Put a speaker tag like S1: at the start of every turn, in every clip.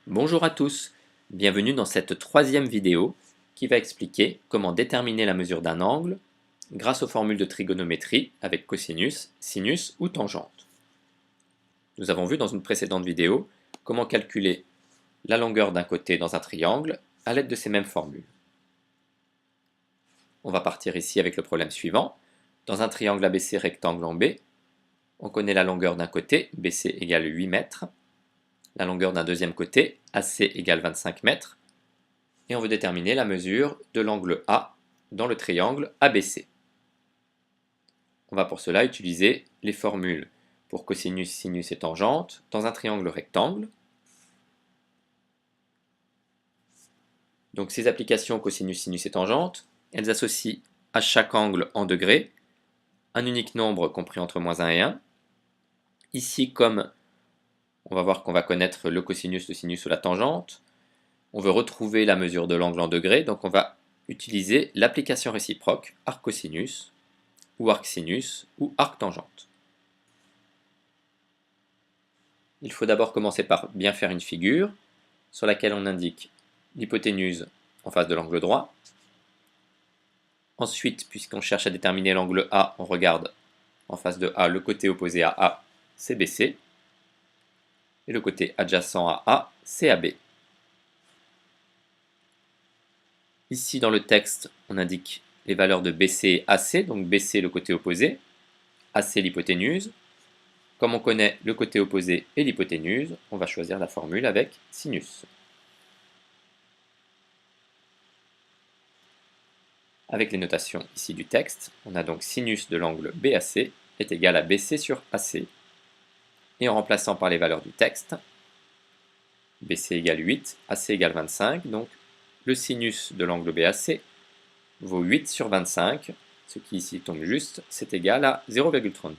S1: Bonjour à tous, bienvenue dans cette troisième vidéo qui va expliquer comment déterminer la mesure d'un angle grâce aux formules de trigonométrie avec cosinus, sinus ou tangente. Nous avons vu dans une précédente vidéo comment calculer la longueur d'un côté dans un triangle à l'aide de ces mêmes formules. On va partir ici avec le problème suivant. Dans un triangle ABC rectangle en B, on connaît la longueur d'un côté, BC égale 8 mètres, la longueur d'un deuxième côté, AC égale 25 mètres, et on veut déterminer la mesure de l'angle A dans le triangle ABC. On va pour cela utiliser les formules pour cosinus, sinus et tangente dans un triangle rectangle. Donc ces applications cosinus, sinus et tangente, elles associent à chaque angle en degrés un unique nombre compris entre moins 1 et 1. Ici, comme on va voir qu'on va connaître le cosinus, le sinus ou la tangente, on veut retrouver la mesure de l'angle en degrés, donc on va utiliser l'application réciproque arc cosinus ou arc sinus ou arc tangente. Il faut d'abord commencer par bien faire une figure sur laquelle on indique l'hypoténuse en face de l'angle droit. Ensuite, puisqu'on cherche à déterminer l'angle A, on regarde en face de A le côté opposé à A, c'est BC, et le côté adjacent à A, c'est AB. Ici dans le texte, on indique les valeurs de BC et AC, donc BC le côté opposé, AC l'hypoténuse. Comme on connaît le côté opposé et l'hypoténuse, on va choisir la formule avec sinus. Avec les notations ici du texte, on a donc sinus de l'angle BAC est égal à BC sur AC. Et en remplaçant par les valeurs du texte, BC égale 8, AC égale 25, donc le sinus de l'angle BAC vaut 8 sur 25, ce qui ici tombe juste, c'est égal à 0,32.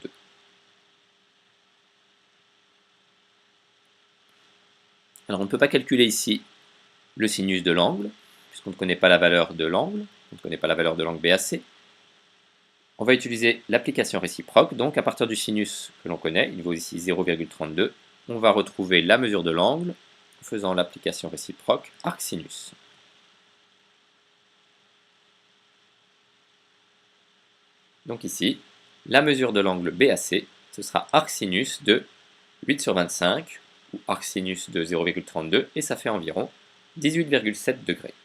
S1: Alors on ne peut pas calculer ici le sinus de l'angle, puisqu'on ne connaît pas la valeur de l'angle, on ne connaît pas la valeur de l'angle BAC. On va utiliser l'application réciproque, donc à partir du sinus que l'on connaît, il vaut ici 0,32, on va retrouver la mesure de l'angle en faisant l'application réciproque arc sinus. Donc ici, la mesure de l'angle BAC, ce sera arc sinus de 8 sur 25, ou arc sinus de 0,32, et ça fait environ 18,7 degrés.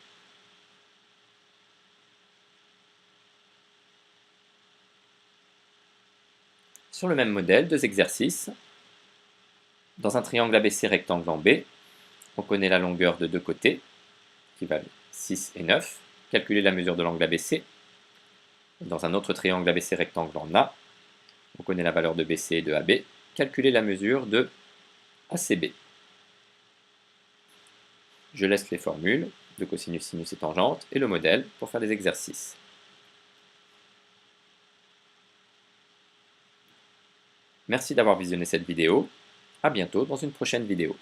S1: Sur le même modèle, deux exercices. Dans un triangle ABC rectangle en B, on connaît la longueur de deux côtés, qui valent 6 et 9. Calculer la mesure de l'angle ABC. Dans un autre triangle ABC rectangle en A, on connaît la valeur de BC et de AB. Calculer la mesure de ACB. Je laisse les formules de cosinus, sinus et tangente et le modèle pour faire les exercices. Merci d'avoir visionné cette vidéo. À bientôt dans une prochaine vidéo.